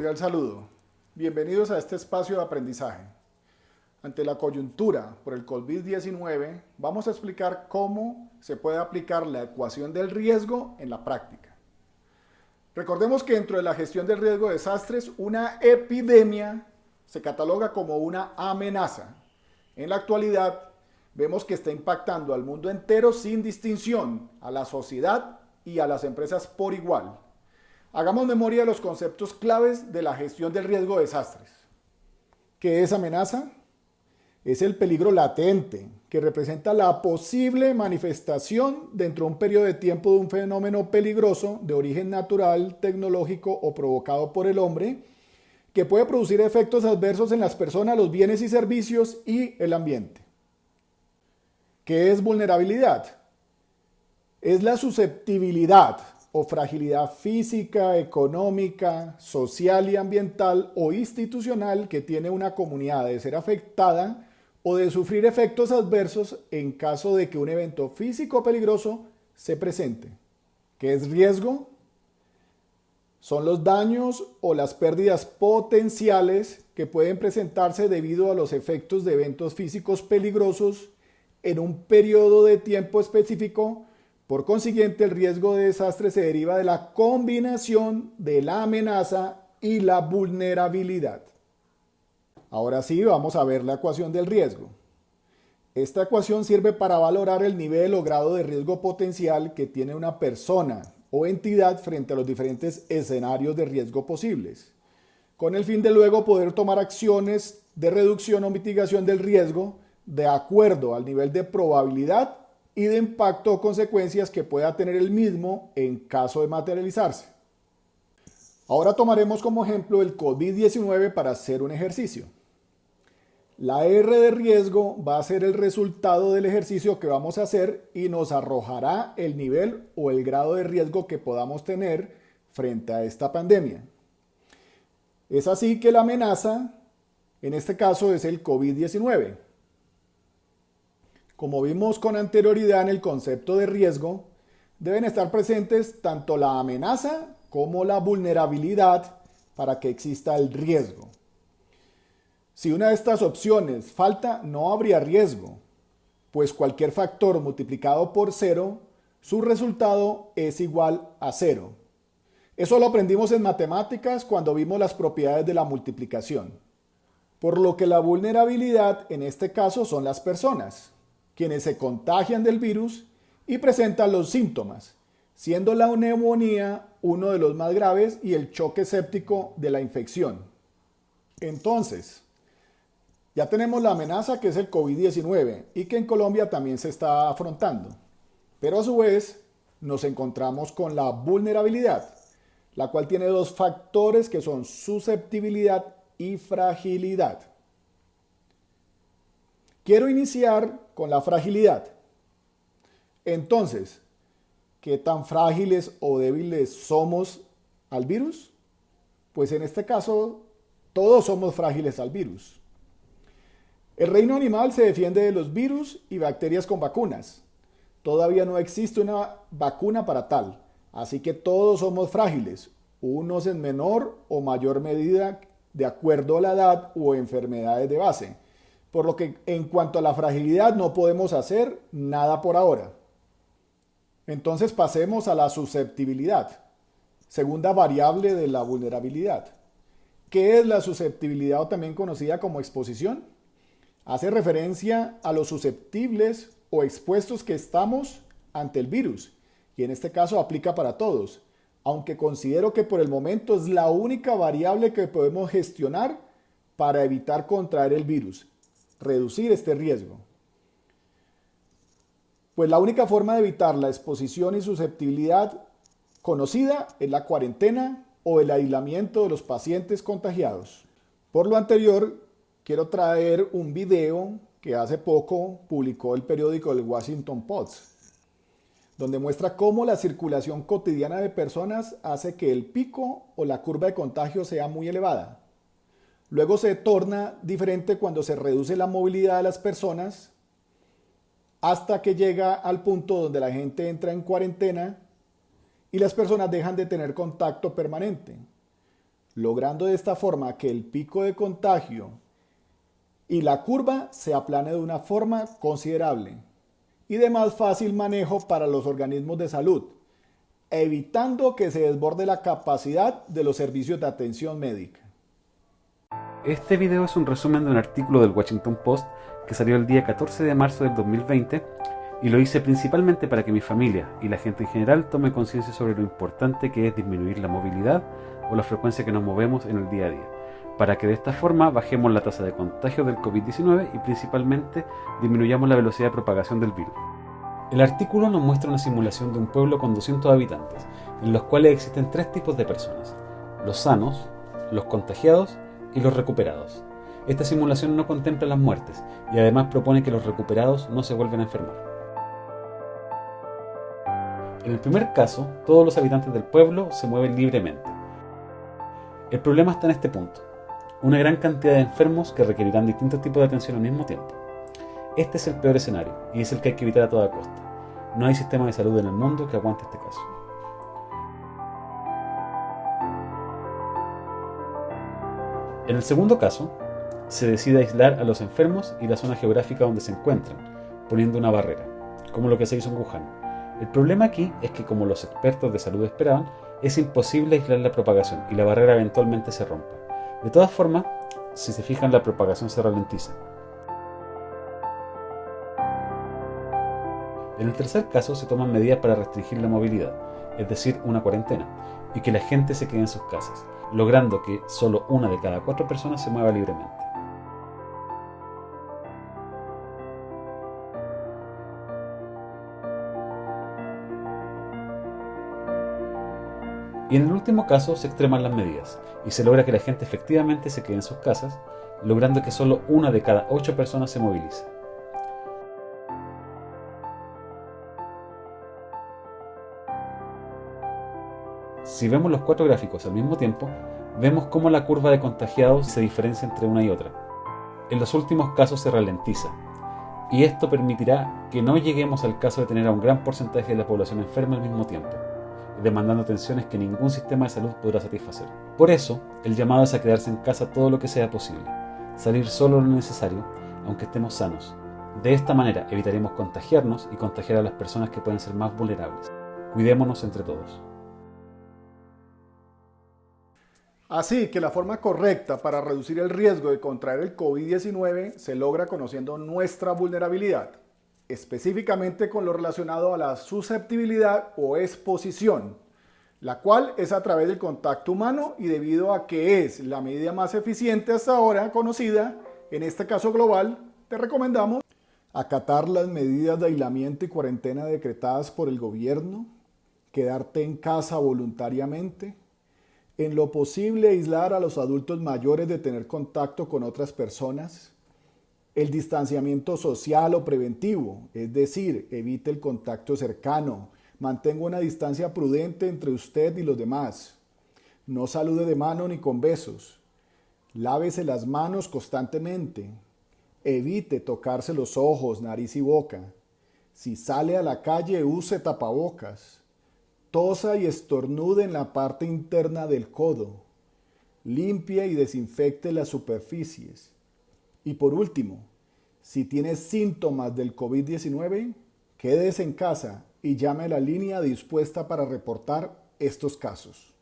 cordial saludo. Bienvenidos a este espacio de aprendizaje. Ante la coyuntura por el COVID-19, vamos a explicar cómo se puede aplicar la ecuación del riesgo en la práctica. Recordemos que dentro de la gestión del riesgo de desastres, una epidemia se cataloga como una amenaza. En la actualidad, vemos que está impactando al mundo entero sin distinción, a la sociedad y a las empresas por igual. Hagamos memoria de los conceptos claves de la gestión del riesgo de desastres. ¿Qué es amenaza? Es el peligro latente, que representa la posible manifestación dentro de un periodo de tiempo de un fenómeno peligroso de origen natural, tecnológico o provocado por el hombre, que puede producir efectos adversos en las personas, los bienes y servicios y el ambiente. ¿Qué es vulnerabilidad? Es la susceptibilidad o fragilidad física, económica, social y ambiental o institucional que tiene una comunidad de ser afectada o de sufrir efectos adversos en caso de que un evento físico peligroso se presente. ¿Qué es riesgo? Son los daños o las pérdidas potenciales que pueden presentarse debido a los efectos de eventos físicos peligrosos en un periodo de tiempo específico. Por consiguiente, el riesgo de desastre se deriva de la combinación de la amenaza y la vulnerabilidad. Ahora sí, vamos a ver la ecuación del riesgo. Esta ecuación sirve para valorar el nivel o grado de riesgo potencial que tiene una persona o entidad frente a los diferentes escenarios de riesgo posibles, con el fin de luego poder tomar acciones de reducción o mitigación del riesgo de acuerdo al nivel de probabilidad y de impacto o consecuencias que pueda tener el mismo en caso de materializarse. Ahora tomaremos como ejemplo el COVID-19 para hacer un ejercicio. La R de riesgo va a ser el resultado del ejercicio que vamos a hacer y nos arrojará el nivel o el grado de riesgo que podamos tener frente a esta pandemia. Es así que la amenaza, en este caso, es el COVID-19. Como vimos con anterioridad en el concepto de riesgo, deben estar presentes tanto la amenaza como la vulnerabilidad para que exista el riesgo. Si una de estas opciones falta, no habría riesgo, pues cualquier factor multiplicado por 0, su resultado es igual a 0. Eso lo aprendimos en matemáticas cuando vimos las propiedades de la multiplicación. Por lo que la vulnerabilidad en este caso son las personas, quienes se contagian del virus y presentan los síntomas, siendo la neumonía uno de los más graves y el choque séptico de la infección. Entonces, ya tenemos la amenaza que es el COVID-19 y que en Colombia también se está afrontando. Pero a su vez nos encontramos con la vulnerabilidad, la cual tiene dos factores que son susceptibilidad y fragilidad. Quiero iniciar con la fragilidad. Entonces, ¿qué tan frágiles o débiles somos al virus? Pues en este caso, todos somos frágiles al virus. El reino animal se defiende de los virus y bacterias con vacunas. Todavía no existe una vacuna para tal, así que todos somos frágiles, unos en menor o mayor medida de acuerdo a la edad o enfermedades de base. Por lo que en cuanto a la fragilidad no podemos hacer nada por ahora. Entonces pasemos a la susceptibilidad, segunda variable de la vulnerabilidad. ¿Qué es la susceptibilidad o también conocida como exposición? Hace referencia a los susceptibles o expuestos que estamos ante el virus, y en este caso aplica para todos, aunque considero que por el momento es la única variable que podemos gestionar para evitar contraer el virus, reducir este riesgo. Pues la única forma de evitar la exposición y susceptibilidad conocida es la cuarentena o el aislamiento de los pacientes contagiados. Por lo anterior, quiero traer un video que hace poco publicó el periódico El Washington Post, donde muestra cómo la circulación cotidiana de personas hace que el pico o la curva de contagio sea muy elevada. Luego se torna diferente cuando se reduce la movilidad de las personas hasta que llega al punto donde la gente entra en cuarentena y las personas dejan de tener contacto permanente. logrando de esta forma que el pico de contagio y la curva se aplane de una forma considerable y de más fácil manejo para los organismos de salud, evitando que se desborde la capacidad de los servicios de atención médica. Este video es un resumen de un artículo del Washington Post que salió el día 14 de marzo del 2020 y lo hice principalmente para que mi familia y la gente en general tome conciencia sobre lo importante que es disminuir la movilidad o la frecuencia que nos movemos en el día a día, para que de esta forma bajemos la tasa de contagio del COVID-19 y principalmente disminuyamos la velocidad de propagación del virus. El artículo nos muestra una simulación de un pueblo con 200 habitantes, en los cuales existen tres tipos de personas: los sanos, los contagiados y los recuperados. Esta simulación no contempla las muertes y además propone que los recuperados no se vuelvan a enfermar. En el primer caso, todos los habitantes del pueblo se mueven libremente. El problema está en este punto: una gran cantidad de enfermos que requerirán distintos tipos de atención al mismo tiempo. Este es el peor escenario y es el que hay que evitar a toda costa. No hay sistema de salud en el mundo que aguante este caso. En el segundo caso, se decide aislar a los enfermos y la zona geográfica donde se encuentran, poniendo una barrera, como lo que se hizo en Wuhan. El problema aquí es que, como los expertos de salud esperaban, es imposible aislar la propagación y la barrera eventualmente se rompe. De todas formas, si se fijan, la propagación se ralentiza. En el tercer caso se toman medidas para restringir la movilidad, es decir, una cuarentena, y que la gente se quede en sus casas, logrando que solo una de cada 4 personas se mueva libremente. Y en el último caso se extreman las medidas y se logra que la gente efectivamente se quede en sus casas, logrando que solo una de cada 8 personas se movilice. Si vemos los 4 gráficos al mismo tiempo, vemos cómo la curva de contagiados se diferencia entre una y otra. En los últimos casos se ralentiza, y esto permitirá que no lleguemos al caso de tener a un gran porcentaje de la población enferma al mismo tiempo, demandando atenciones que ningún sistema de salud podrá satisfacer. Por eso, el llamado es a quedarse en casa todo lo que sea posible, salir solo lo necesario, aunque estemos sanos. De esta manera evitaremos contagiarnos y contagiar a las personas que pueden ser más vulnerables. Cuidémonos entre todos. Así que la forma correcta para reducir el riesgo de contraer el COVID-19 se logra conociendo nuestra vulnerabilidad, específicamente con lo relacionado a la susceptibilidad o exposición, la cual es a través del contacto humano y debido a que es la medida más eficiente hasta ahora conocida, en este caso global, te recomendamos acatar las medidas de aislamiento y cuarentena decretadas por el gobierno, quedarte en casa voluntariamente, en lo posible aislar a los adultos mayores de tener contacto con otras personas, el distanciamiento social o preventivo, es decir, evite el contacto cercano, mantenga una distancia prudente entre usted y los demás, no salude de mano ni con besos, lávese las manos constantemente, evite tocarse los ojos, nariz y boca, si sale a la calle use tapabocas, tosa y estornude en la parte interna del codo, limpie y desinfecte las superficies. Y por último, si tienes síntomas del COVID-19, quédese en casa y llame a la línea dispuesta para reportar estos casos.